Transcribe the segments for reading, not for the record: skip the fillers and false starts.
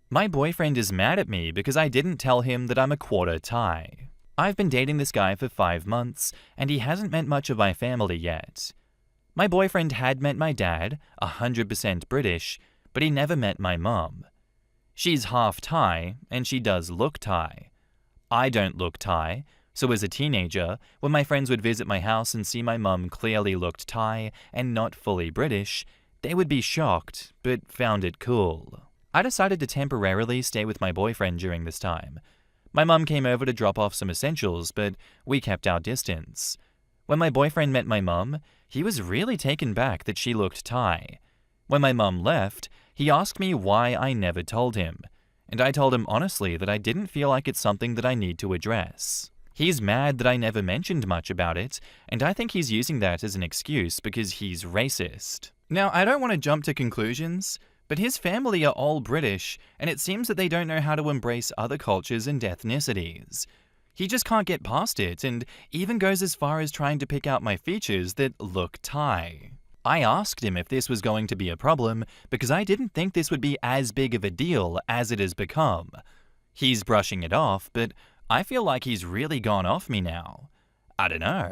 My boyfriend is mad at me because I didn't tell him that I'm a quarter Thai. I've been dating this guy for 5 months, and he hasn't met much of my family yet. My boyfriend had met my dad, 100% British, but he never met my mum. She's half Thai, and she does look Thai. I don't look Thai, so as a teenager, when my friends would visit my house and see my mum clearly looked Thai and not fully British, they would be shocked, but found it cool. I decided to temporarily stay with my boyfriend during this time. My mum came over to drop off some essentials, but we kept our distance. When my boyfriend met my mum, he was really taken back that she looked Thai. When my mum left, he asked me why I never told him, and I told him honestly that I didn't feel like it's something that I need to address. He's mad that I never mentioned much about it, and I think he's using that as an excuse because he's racist. Now, I don't want to jump to conclusions, but his family are all British, and it seems that they don't know how to embrace other cultures and ethnicities. He just can't get past it, and even goes as far as trying to pick out my features that look Thai. I asked him if this was going to be a problem because I didn't think this would be as big of a deal as it has become. He's brushing it off, but I feel like he's really gone off me now. I don't know.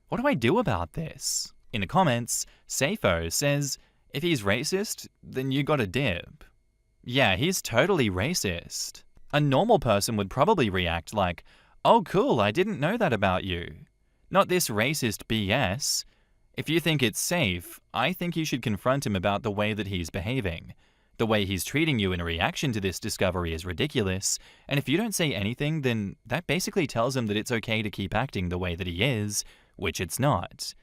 What do I do about this? In the comments, Safo says, if he's racist, then you gotta dip. Yeah, he's totally racist. A normal person would probably react like, oh cool, I didn't know that about you. Not this racist BS. If you think it's safe, I think you should confront him about the way that he's behaving. The way he's treating you in reaction to this discovery is ridiculous, and if you don't say anything, then that basically tells him that it's okay to keep acting the way that he is, which it's not.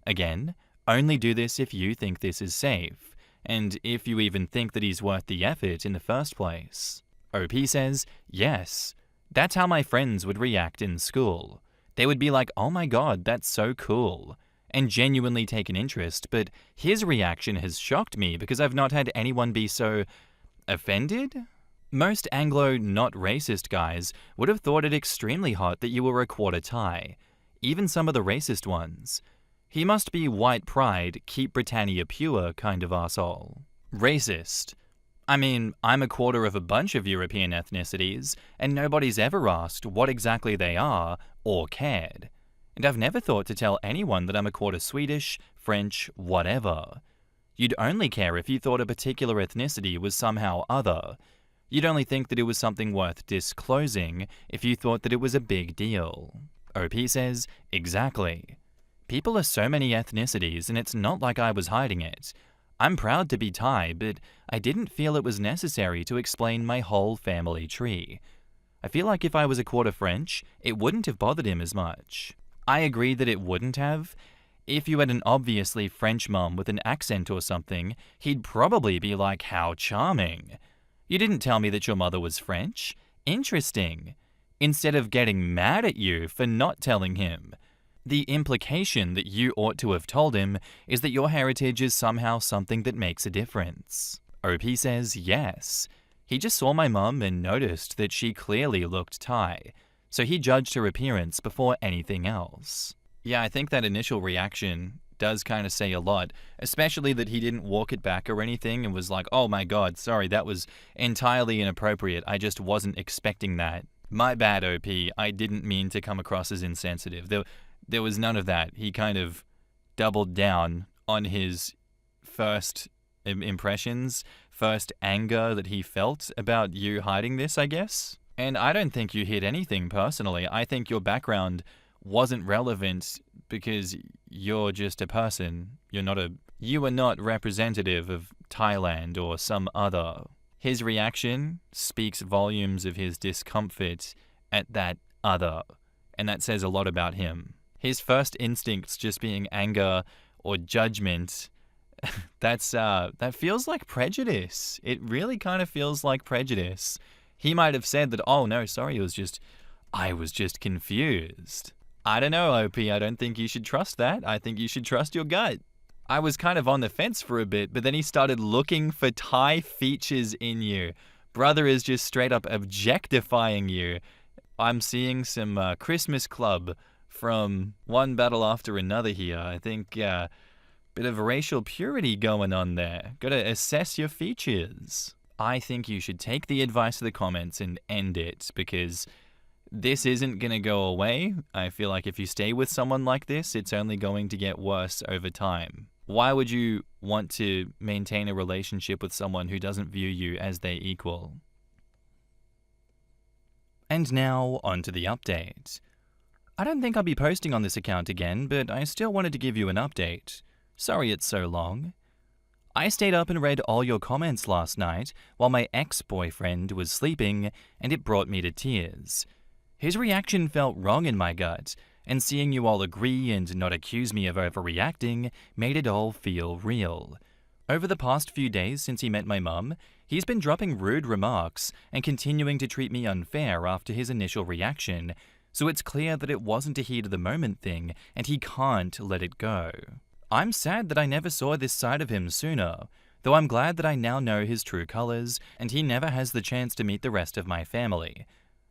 Again, only do this if you think this is safe, and if you even think that he's worth the effort in the first place. OP says, yes, that's how my friends would react in school. They would be like, oh my god, that's so cool, and genuinely take an interest, but his reaction has shocked me because I've not had anyone be so offended? Most Anglo not racist guys would have thought it extremely hot that you were a quarter Thai, even some of the racist ones. He must be white pride, keep Britannia pure kind of arsehole. Racist. I mean, I'm a quarter of a bunch of European ethnicities, and nobody's ever asked what exactly they are or cared. And I've never thought to tell anyone that I'm a quarter Swedish, French, whatever. You'd only care if you thought a particular ethnicity was somehow other. You'd only think that it was something worth disclosing if you thought that it was a big deal. OP says, exactly. People are so many ethnicities, and it's not like I was hiding it. I'm proud to be Thai, but I didn't feel it was necessary to explain my whole family tree. I feel like if I was a quarter French, it wouldn't have bothered him as much. I agree that it wouldn't have. If you had an obviously French mum with an accent or something, he'd probably be like, how charming. You didn't tell me that your mother was French? Interesting. Instead of getting mad at you for not telling him. The implication that you ought to have told him is that your heritage is somehow something that makes a difference. OP says yes. He just saw my mum and noticed that she clearly looked Thai, so he judged her appearance before anything else. Yeah, I think that initial reaction does kind of say a lot, especially that he didn't walk it back or anything and was like, oh my god, sorry, that was entirely inappropriate, I just wasn't expecting that. My bad, OP, I didn't mean to come across as insensitive. There was none of that. He kind of doubled down on his first impressions, first anger that he felt about you hiding this, I guess. And I don't think you hid anything personally. I think your background wasn't relevant because you're just a person. You are not representative of Thailand or some other. His reaction speaks volumes of his discomfort at that other, and that says a lot about him. His first instincts just being anger or judgment, that feels like prejudice. It really kind of feels like prejudice. He might have said that, oh no, sorry, I was just confused. I don't know, OP, I don't think you should trust that. I think you should trust your gut. I was kind of on the fence for a bit, but then he started looking for Thai features in you. Brother is just straight up objectifying you. I'm seeing some Christmas Club from one battle after another here. I think bit of racial purity going on there. Gotta assess your features. I think you should take the advice of the comments and end it, because this isn't going to go away. I feel like if you stay with someone like this, it's only going to get worse over time. Why would you want to maintain a relationship with someone who doesn't view you as their equal? And now, on to the update. I don't think I'll be posting on this account again, but I still wanted to give you an update. Sorry it's so long. I stayed up and read all your comments last night while my ex-boyfriend was sleeping, and it brought me to tears. His reaction felt wrong in my gut, and seeing you all agree and not accuse me of overreacting made it all feel real. Over the past few days since he met my mum, he's been dropping rude remarks and continuing to treat me unfair after his initial reaction, so it's clear that it wasn't a heat-of-the-moment thing and he can't let it go. I'm sad that I never saw this side of him sooner, though I'm glad that I now know his true colors and he never has the chance to meet the rest of my family.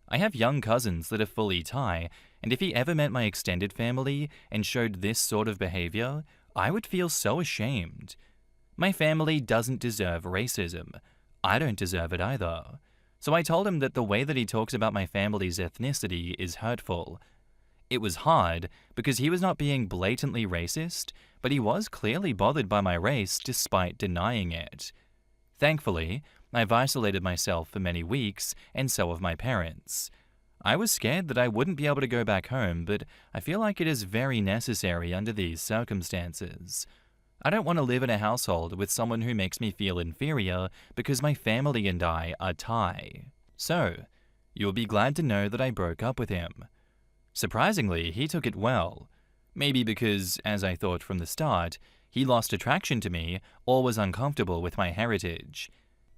I have young cousins that are fully Thai, and if he ever met my extended family and showed this sort of behavior, I would feel so ashamed. My family doesn't deserve racism. I don't deserve it either. So I told him that the way that he talks about my family's ethnicity is hurtful. It was hard because he was not being blatantly racist, but he was clearly bothered by my race despite denying it. Thankfully, I've isolated myself for many weeks, and so have my parents. I was scared that I wouldn't be able to go back home, but I feel like it is very necessary under these circumstances. I don't want to live in a household with someone who makes me feel inferior because my family and I are Thai. So, you'll be glad to know that I broke up with him. Surprisingly, he took it well. Maybe because, as I thought from the start, he lost attraction to me or was uncomfortable with my heritage.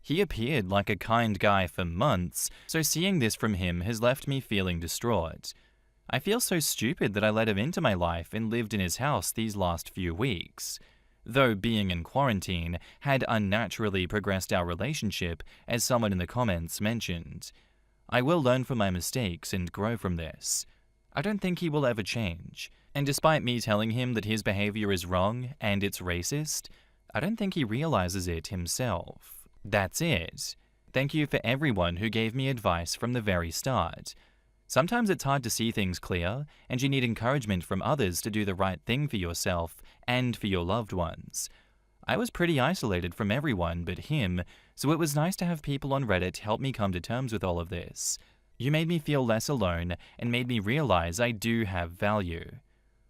He appeared like a kind guy for months, so seeing this from him has left me feeling distraught. I feel so stupid that I let him into my life and lived in his house these last few weeks. Though being in quarantine had unnaturally progressed our relationship, as someone in the comments mentioned. I will learn from my mistakes and grow from this. I don't think he will ever change, and despite me telling him that his behavior is wrong and it's racist, I don't think he realizes it himself. That's it. Thank you for everyone who gave me advice from the very start. Sometimes it's hard to see things clear, and you need encouragement from others to do the right thing for yourself and for your loved ones. I was pretty isolated from everyone but him, so it was nice to have people on Reddit help me come to terms with all of this. You made me feel less alone and made me realize I do have value.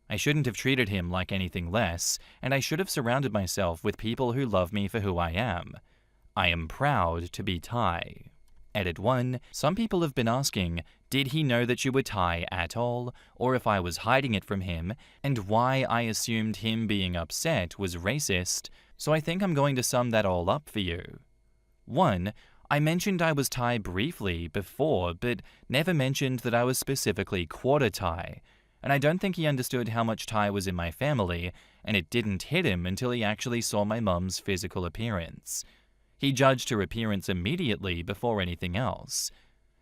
I shouldn't have treated him like anything less, and I should have surrounded myself with people who love me for who I am. I am proud to be Thai. Edit 1. Some people have been asking, did he know that you were Thai at all, or if I was hiding it from him, and why I assumed him being upset was racist, so I think I'm going to sum that all up for you. 1. I mentioned I was Thai briefly before, but never mentioned that I was specifically quarter Thai, and I don't think he understood how much Thai was in my family, and it didn't hit him until he actually saw my mum's physical appearance. He judged her appearance immediately before anything else.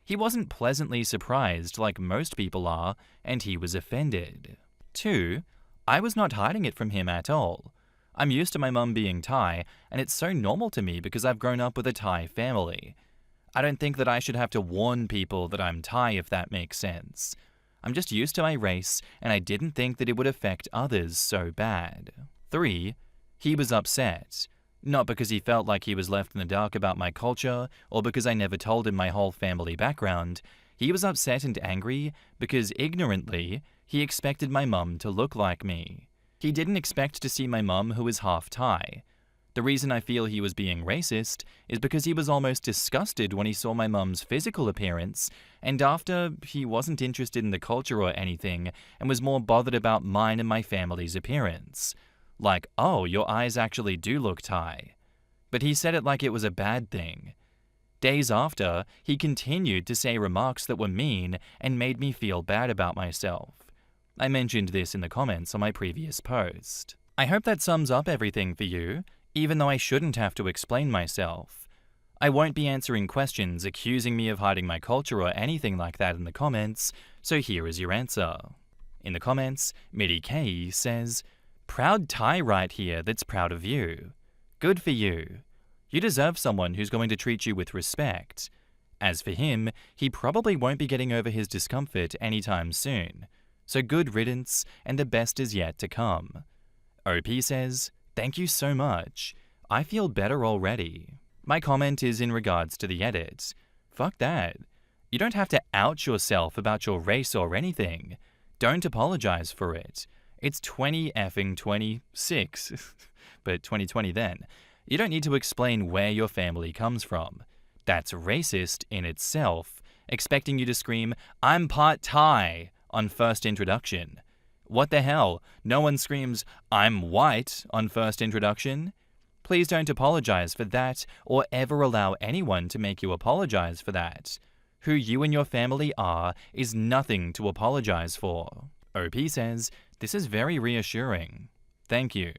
He wasn't pleasantly surprised like most people are, and he was offended. 2. I was not hiding it from him at all. I'm used to my mum being Thai, and it's so normal to me because I've grown up with a Thai family. I don't think that I should have to warn people that I'm Thai, if that makes sense. I'm just used to my race, and I didn't think that it would affect others so bad. 3. He was upset. Not because he felt like he was left in the dark about my culture, or because I never told him my whole family background. He was upset and angry because, ignorantly, he expected my mum to look like me. He didn't expect to see my mum who is half Thai. The reason I feel he was being racist is because he was almost disgusted when he saw my mum's physical appearance, and after, he wasn't interested in the culture or anything, and was more bothered about mine and my family's appearance. Like, oh, your eyes actually do look Thai. But he said it like it was a bad thing. Days after, he continued to say remarks that were mean and made me feel bad about myself. I mentioned this in the comments on my previous post. I hope that sums up everything for you, even though I shouldn't have to explain myself. I won't be answering questions accusing me of hiding my culture or anything like that in the comments, so here is your answer. In the comments, Midi K says, "Proud Thai right here that's proud of you. Good for you. You deserve someone who's going to treat you with respect. As for him, he probably won't be getting over his discomfort anytime soon. So good riddance, and the best is yet to come. OP says, "Thank you so much. I feel better already." My comment is in regards to the edit. Fuck that. You don't have to out yourself about your race or anything. Don't apologize for it. It's 2026, but 2020 then. You don't need to explain where your family comes from. That's racist in itself, expecting you to scream, "I'm part Thai," on first introduction. What the hell? No one screams, "I'm white," on first introduction? Please don't apologize for that or ever allow anyone to make you apologize for that. Who you and your family are is nothing to apologize for. OP says, "This is very reassuring. Thank you.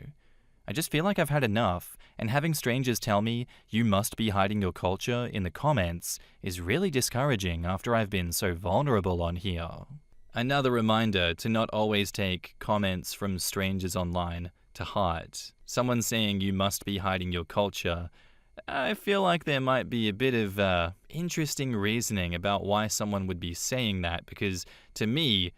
I just feel like I've had enough, and having strangers tell me you must be hiding your culture in the comments is really discouraging after I've been so vulnerable on here." Another reminder to not always take comments from strangers online to heart. Someone saying you must be hiding your culture, I feel like there might be a bit of interesting reasoning about why someone would be saying that, because to me,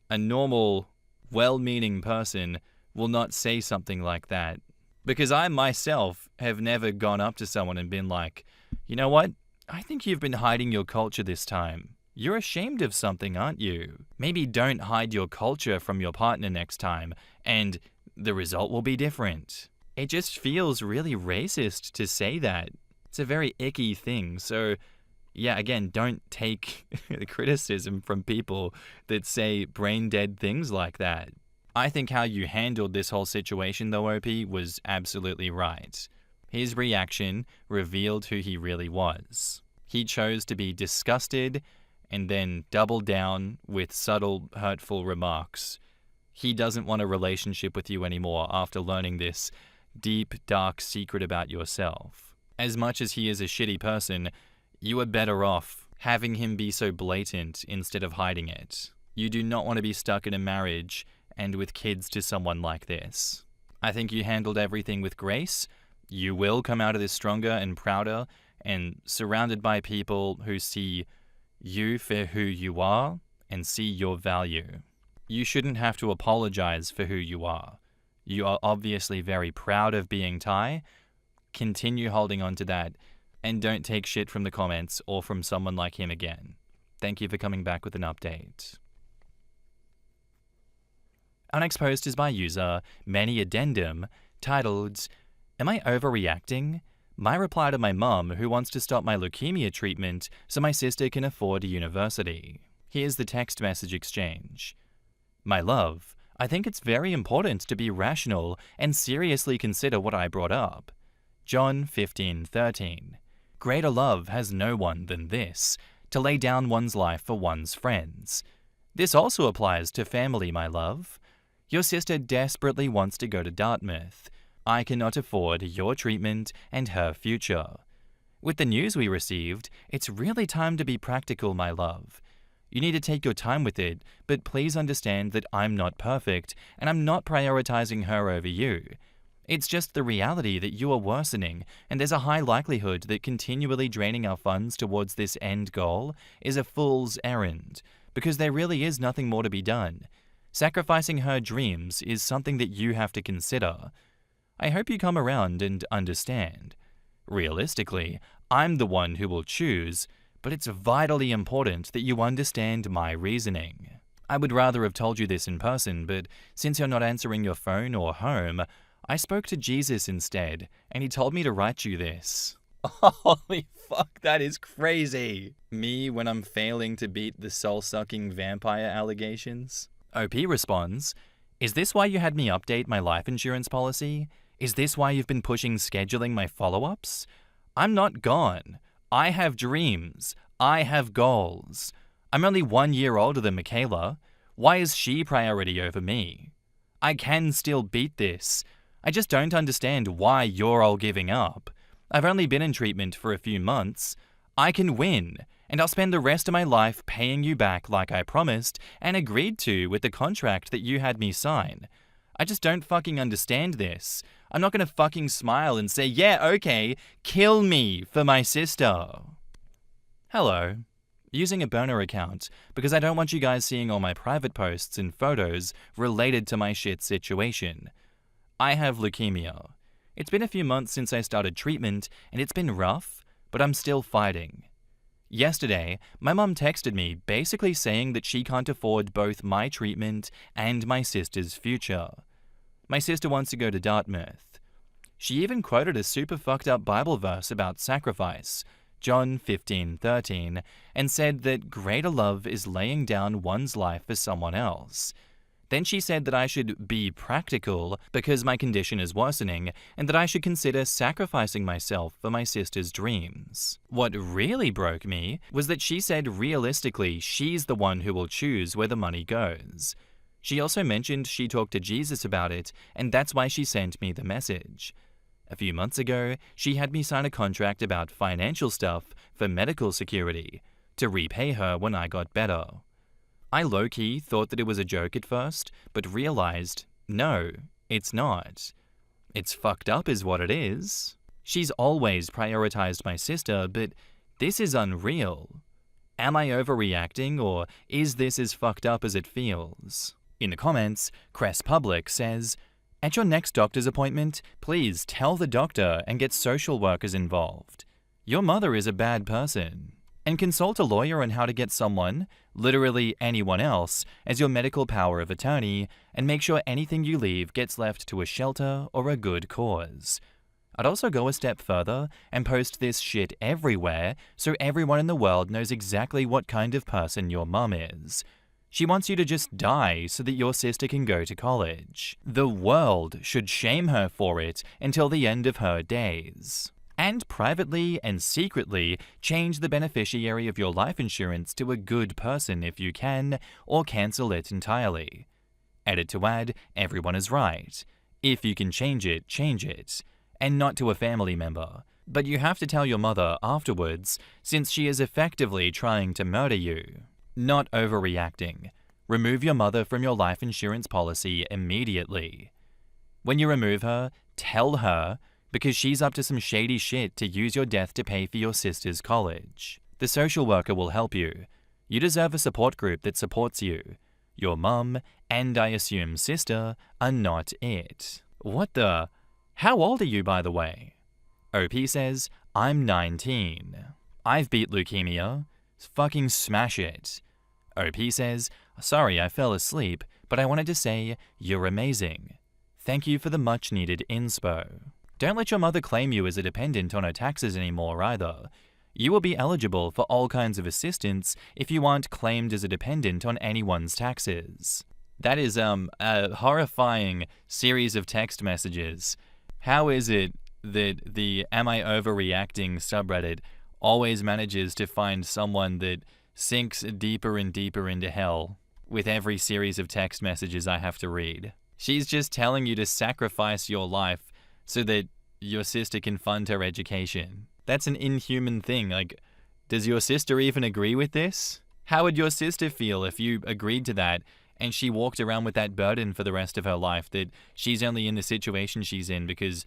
a normal, well-meaning person will not say something like that. Because I myself have never gone up to someone and been like, "You know what? I think you've been hiding your culture this time. You're ashamed of something, aren't you? Maybe don't hide your culture from your partner next time, and the result will be different." It just feels really racist to say that. It's a very icky thing. So, yeah, again, don't take the criticism from people that say brain-dead things like that. I think how you handled this whole situation, though, OP, was absolutely right. His reaction revealed who he really was. He chose to be disgusted and then doubled down with subtle, hurtful remarks. He doesn't want a relationship with you anymore after learning this deep, dark secret about yourself. As much as he is a shitty person, you are better off having him be so blatant instead of hiding it. You do not want to be stuck in a marriage and with kids to someone like this. I think you handled everything with grace. You will come out of this stronger and prouder and surrounded by people who see you for who you are and see your value. You shouldn't have to apologize for who you are. You are obviously very proud of being Thai. Continue holding on to that and don't take shit from the comments or from someone like him again. Thank you for coming back with an update. Our next post is by user Many Addendum, titled, "Am I overreacting? My reply to my mum who wants to stop my leukemia treatment so my sister can afford a university." Here's the text message exchange. "My love, I think it's very important to be rational and seriously consider what I brought up. John 15:13. Greater love has no one than this, to lay down one's life for one's friends. This also applies to family, my love. Your sister desperately wants to go to Dartmouth. I cannot afford your treatment and her future. With the news we received, it's really time to be practical, my love. You need to take your time with it, but please understand that I'm not perfect and I'm not prioritizing her over you. It's just the reality that you are worsening, and there's a high likelihood that continually draining our funds towards this end goal is a fool's errand, because there really is nothing more to be done. Sacrificing her dreams is something that you have to consider. I hope you come around and understand. Realistically, I'm the one who will choose, but it's vitally important that you understand my reasoning. I would rather have told you this in person, but since you're not answering your phone or home, I spoke to Jesus instead, and he told me to write you this." Holy fuck, that is crazy. Me when I'm failing to beat the soul-sucking vampire allegations? OP responds, "Is this why you had me update my life insurance policy? Is this why you've been pushing scheduling my follow-ups? I'm not gone. I have dreams. I have goals. I'm only 1 year older than Michaela. Why is she priority over me? I can still beat this. I just don't understand why you're all giving up. I've only been in treatment for a few months. I can win, and I'll spend the rest of my life paying you back like I promised and agreed to with the contract that you had me sign. I just don't fucking understand this. I'm not gonna fucking smile and say, yeah, okay, kill me for my sister. Hello. Using a burner account because I don't want you guys seeing all my private posts and photos related to my shit situation. I have leukemia. It's been a few months since I started treatment and it's been rough, but I'm still fighting. Yesterday, my mum texted me basically saying that she can't afford both my treatment and my sister's future. My sister wants to go to Dartmouth. She even quoted a super fucked up Bible verse about sacrifice, John 15:13, and said that greater love is laying down one's life for someone else. Then she said that I should be practical because my condition is worsening and that I should consider sacrificing myself for my sister's dreams. What really broke me was that she said realistically she's the one who will choose where the money goes. She also mentioned she talked to Jesus about it and that's why she sent me the message. A few months ago, she had me sign a contract about financial stuff for medical security to repay her when I got better. I low-key thought that it was a joke at first, but realized, no, it's not. It's fucked up is what it is. She's always prioritized my sister, but this is unreal. Am I overreacting, or is this as fucked up as it feels? In the comments, Cress Public says, at your next doctor's appointment, please tell the doctor and get social workers involved. Your mother is a bad person. And consult a lawyer on how to get someone, literally anyone else, as your medical power of attorney, and make sure anything you leave gets left to a shelter or a good cause. I'd also go a step further and post this shit everywhere so everyone in the world knows exactly what kind of person your mum is. She wants you to just die so that your sister can go to college. The world should shame her for it until the end of her days. And privately and secretly change the beneficiary of your life insurance to a good person if you can, or cancel it entirely. Edit to add, everyone is right. If you can change it, and not to a family member. But you have to tell your mother afterwards, since she is effectively trying to murder you. Not overreacting. Remove your mother from your life insurance policy immediately. When you remove her, tell her, because she's up to some shady shit to use your death to pay for your sister's college. The social worker will help you. You deserve a support group that supports you. Your mum, and I assume sister, are not it. What the? How old are you, by the way? OP says, I'm 19. I've beat leukemia. Fucking smash it. OP says, sorry I fell asleep, but I wanted to say, you're amazing. Thank you for the much needed inspo. Don't let your mother claim you as a dependent on her taxes anymore either. You will be eligible for all kinds of assistance if you aren't claimed as a dependent on anyone's taxes. That is a horrifying series of text messages. How is it that the Am I Overreacting subreddit always manages to find someone that sinks deeper and deeper into hell with every series of text messages I have to read? She's just telling you to sacrifice your life so that your sister can fund her education. That's an inhuman thing. Like, does your sister even agree with this? How would your sister feel if you agreed to that and she walked around with that burden for the rest of her life, that she's only in the situation she's in because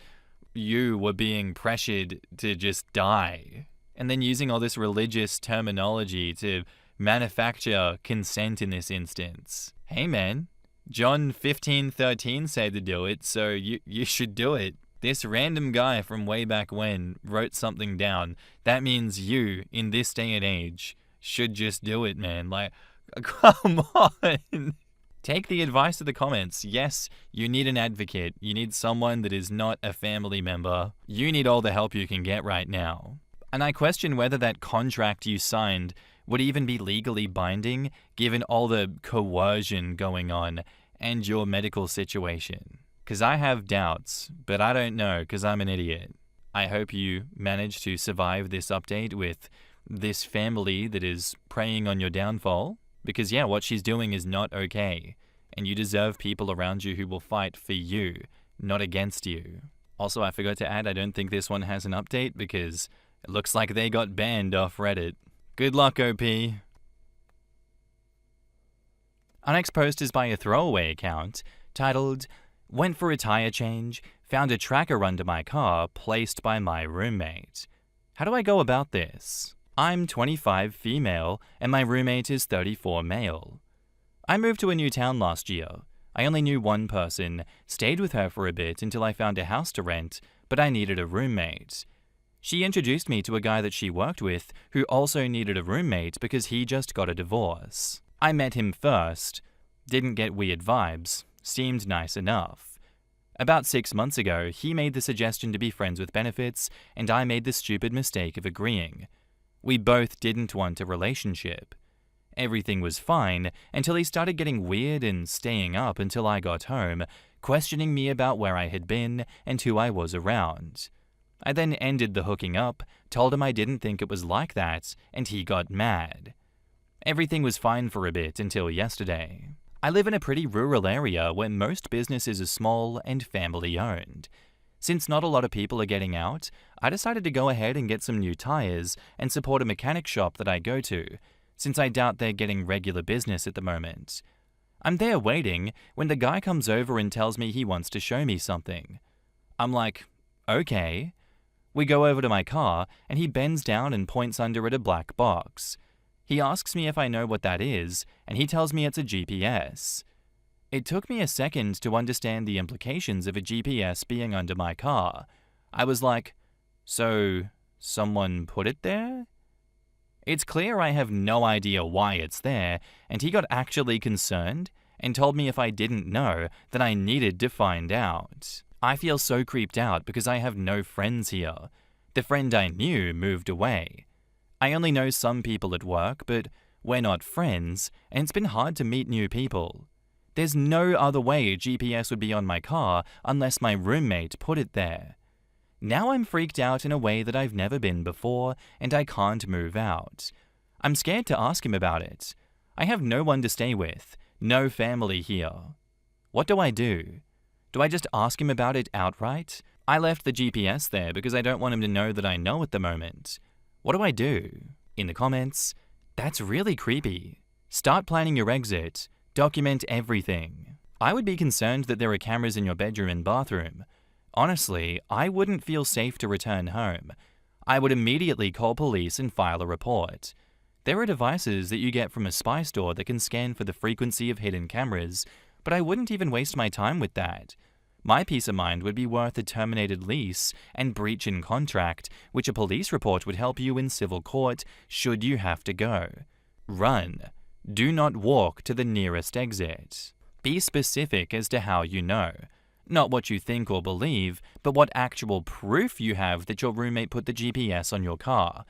you were being pressured to just die? And then using all this religious terminology to manufacture consent in this instance. Hey man, John 15:13 said to do it, so you should do it. This random guy from way back when wrote something down. That means you, in this day and age, should just do it, man. Like, come on. Take the advice of the comments. Yes, you need an advocate. You need someone that is not a family member. You need all the help you can get right now. And I question whether that contract you signed would even be legally binding, given all the coercion going on and your medical situation. Because I have doubts, but I don't know because I'm an idiot. I hope you manage to survive this update with this family that is preying on your downfall. Because yeah, what she's doing is not okay. And you deserve people around you who will fight for you, not against you. Also, I forgot to add, I don't think this one has an update because it looks like they got banned off Reddit. Good luck, OP. Our next post is by a throwaway account titled, Went for a tire change, found a tracker under my car placed by my roommate. How do I go about this? I'm 25 female and my roommate is 34 male. I moved to a new town last year. I only knew one person, stayed with her for a bit until I found a house to rent, but I needed a roommate. She introduced me to a guy that she worked with who also needed a roommate because he just got a divorce. I met him first, didn't get weird vibes, seemed nice enough. About 6 months ago, he made the suggestion to be friends with benefits, and I made the stupid mistake of agreeing. We both didn't want a relationship. Everything was fine until he started getting weird and staying up until I got home, questioning me about where I had been and who I was around. I then ended the hooking up, told him I didn't think it was like that, and he got mad. Everything was fine for a bit until yesterday. I live in a pretty rural area where most businesses are small and family-owned. Since not a lot of people are getting out, I decided to go ahead and get some new tires and support a mechanic shop that I go to, since I doubt they're getting regular business at the moment. I'm there waiting when the guy comes over and tells me he wants to show me something. I'm like, okay. We go over to my car and he bends down and points under at a black box. He asks me if I know what that is, and he tells me it's a GPS. It took me a second to understand the implications of a GPS being under my car. I was like, so someone put it there? It's clear I have no idea why it's there, and he got actually concerned and told me if I didn't know, then I needed to find out. I feel so creeped out because I have no friends here. The friend I knew moved away. I only know some people at work, but we're not friends, and it's been hard to meet new people. There's no other way a GPS would be on my car unless my roommate put it there. Now I'm freaked out in a way that I've never been before, and I can't move out. I'm scared to ask him about it. I have no one to stay with, no family here. What do I do? Do I just ask him about it outright? I left the GPS there because I don't want him to know that I know at the moment. What do I do? In the comments, that's really creepy. Start planning your exit. Document everything. I would be concerned that there are cameras in your bedroom and bathroom. Honestly, I wouldn't feel safe to return home. I would immediately call police and file a report. There are devices that you get from a spy store that can scan for the frequency of hidden cameras, but I wouldn't even waste my time with that. My peace of mind would be worth a terminated lease and breach in contract, which a police report would help you in civil court should you have to go. Run. Do not walk to the nearest exit. Be specific as to how you know. Not what you think or believe, but what actual proof you have that your roommate put the GPS on your car.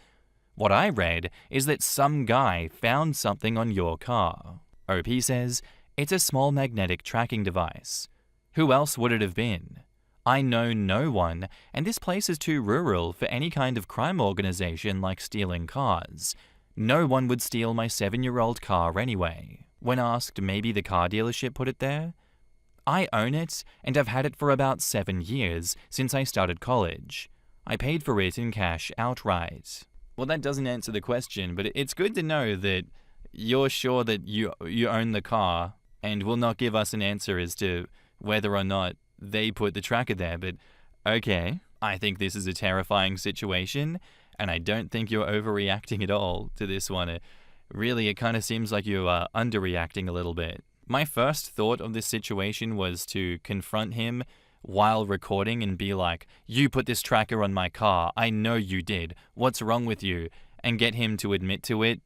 What I read is that some guy found something on your car. OP says, it's a small magnetic tracking device. Who else would it have been? I know no one, and this place is too rural for any kind of crime organization like stealing cars. No one would steal my 7-year-old car anyway. When asked, maybe the car dealership put it there? I own it, and I've had it for about 7 years, since I started college. I paid for it in cash outright. Well, that doesn't answer the question, but it's good to know that you're sure that you own the car, and will not give us an answer as to whether or not they put the tracker there, but okay. I think this is a terrifying situation, and I don't think you're overreacting at all to this one. Really, it kind of seems like you are underreacting a little bit. My first thought of this situation was to confront him while recording and be like, you put this tracker on my car, I know you did, what's wrong with you? And get him to admit to it,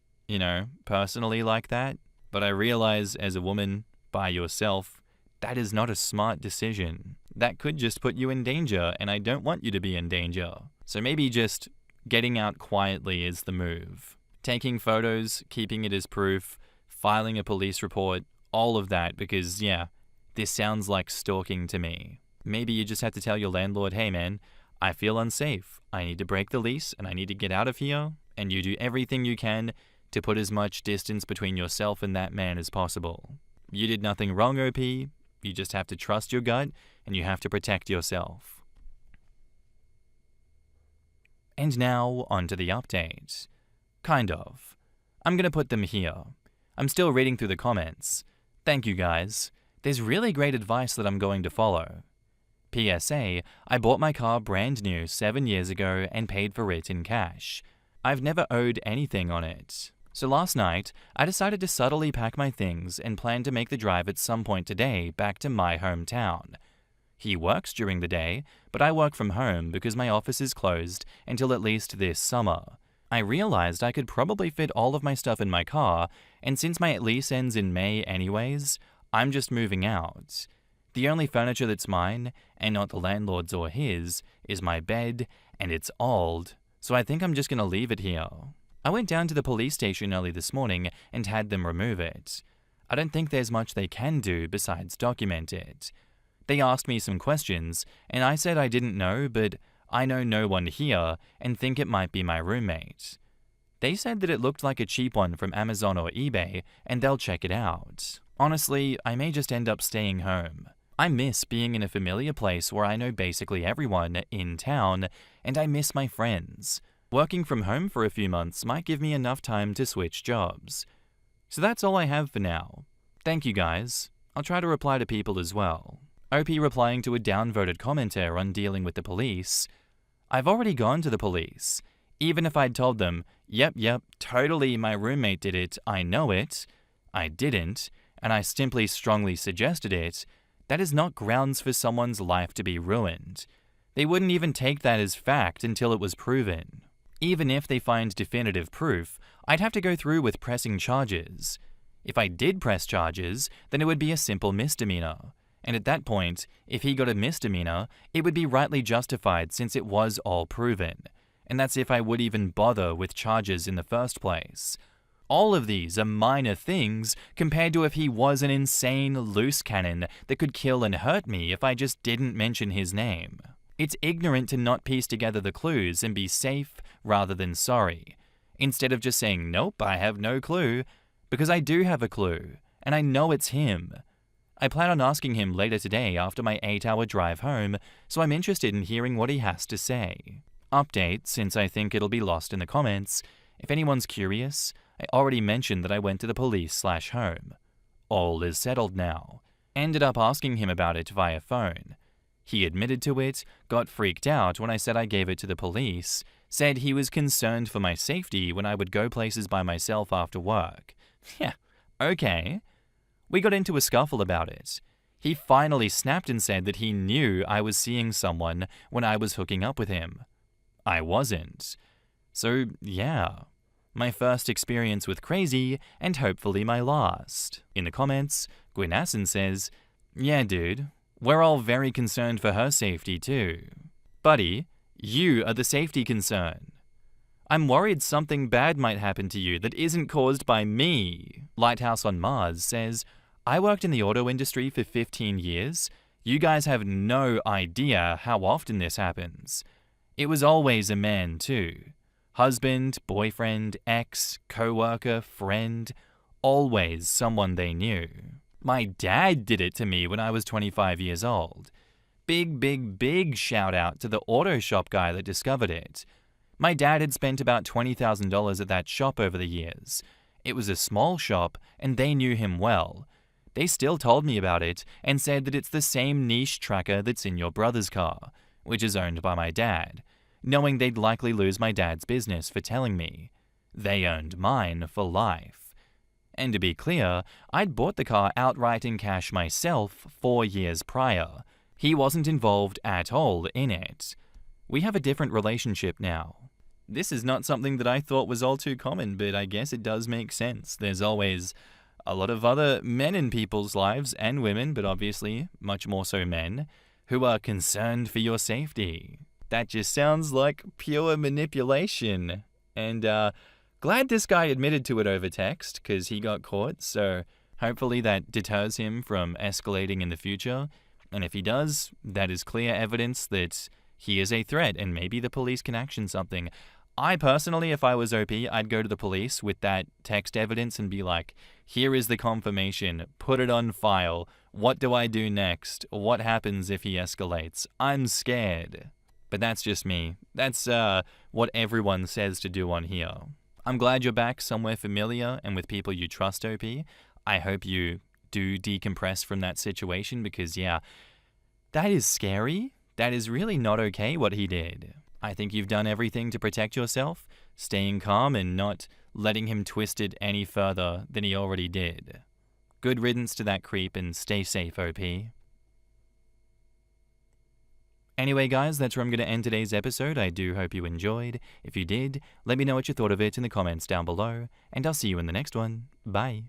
personally like that. But I realize as a woman, by yourself, that is not a smart decision. That could just put you in danger, and I don't want you to be in danger. So maybe just getting out quietly is the move. Taking photos, keeping it as proof, filing a police report, all of that, because this sounds like stalking to me. Maybe you just have to tell your landlord, hey man, I feel unsafe. I need to break the lease and I need to get out of here. And you do everything you can to put as much distance between yourself and that man as possible. You did nothing wrong, OP. You just have to trust your gut, and you have to protect yourself. And now, on to the update. Kind of. I'm gonna put them here. I'm still reading through the comments. Thank you guys. There's really great advice that I'm going to follow. PSA, I bought my car brand new 7 years ago and paid for it in cash. I've never owed anything on it. So last night, I decided to subtly pack my things and plan to make the drive at some point today back to my hometown. He works during the day, but I work from home because my office is closed until at least this summer. I realized I could probably fit all of my stuff in my car, and since my lease ends in May anyways, I'm just moving out. The only furniture that's mine, and not the landlord's or his, is my bed, and it's old, so I think I'm just gonna leave it here. I went down to the police station early this morning and had them remove it. I don't think there's much they can do besides document it. They asked me some questions, and I said I didn't know, but I know no one here and think it might be my roommate. They said that it looked like a cheap one from Amazon or eBay, and they'll check it out. Honestly, I may just end up staying home. I miss being in a familiar place where I know basically everyone in town, and I miss my friends. Working from home for a few months might give me enough time to switch jobs. So that's all I have for now. Thank you guys. I'll try to reply to people as well. OP replying to a downvoted commenter on dealing with the police. I've already gone to the police. Even if I'd told them, yep, totally my roommate did it, I know it. I didn't, and I simply strongly suggested it. That is not grounds for someone's life to be ruined. They wouldn't even take that as fact until it was proven. Even if they find definitive proof, I'd have to go through with pressing charges. If I did press charges, then it would be a simple misdemeanor. And at that point, if he got a misdemeanor, it would be rightly justified since it was all proven. And that's if I would even bother with charges in the first place. All of these are minor things compared to if he was an insane loose cannon that could kill and hurt me if I just didn't mention his name. It's ignorant to not piece together the clues and be safe rather than sorry, instead of just saying, nope, I have no clue, because I do have a clue, and I know it's him. I plan on asking him later today after my 8-hour drive home, so I'm interested in hearing what he has to say. Update, since I think it'll be lost in the comments, if anyone's curious, I already mentioned that I went to the police/home. All is settled now. Ended up asking him about it via phone. He admitted to it, got freaked out when I said I gave it to the police, said he was concerned for my safety when I would go places by myself after work. Yeah, okay. We got into a scuffle about it. He finally snapped and said that he knew I was seeing someone when I was hooking up with him. I wasn't. So, yeah. My first experience with crazy, and hopefully my last. In the comments, Gwynasson says, yeah dude, we're all very concerned for her safety too. Buddy, you are the safety concern. I'm worried something bad might happen to you that isn't caused by me. Lighthouse on Mars says, I worked in the auto industry for 15 years. You guys have no idea how often this happens. It was always a man too. Husband, boyfriend, ex, co-worker, friend, always someone they knew. My dad did it to me when I was 25 years old. Big shout out to the auto shop guy that discovered it. My dad had spent about $20,000 at that shop over the years. It was a small shop and they knew him well. They still told me about it and said that it's the same niche tracker that's in your brother's car, which is owned by my dad, knowing they'd likely lose my dad's business for telling me. They owned mine for life. And to be clear, I'd bought the car outright in cash myself 4 years prior. He wasn't involved at all in it. We have a different relationship now. This is not something that I thought was all too common, but I guess it does make sense. There's always a lot of other men in people's lives, and women, but obviously much more so men, who are concerned for your safety. That just sounds like pure manipulation. And glad this guy admitted to it over text, because he got caught, so hopefully that deters him from escalating in the future. And if he does, that is clear evidence that he is a threat, and maybe the police can action something. I personally, if I was OP, I'd go to the police with that text evidence and be like, here is the confirmation, put it on file. What do I do next? What happens if he escalates? I'm scared. But that's just me. That's what everyone says to do on here. I'm glad you're back somewhere familiar and with people you trust, OP. I hope you do decompress from that situation because, yeah, that is scary. That is really not okay what he did. I think you've done everything to protect yourself, staying calm and not letting him twist it any further than he already did. Good riddance to that creep and stay safe, OP. Anyway, guys, that's where I'm going to end today's episode. I do hope you enjoyed. If you did, let me know what you thought of it in the comments down below, and I'll see you in the next one. Bye.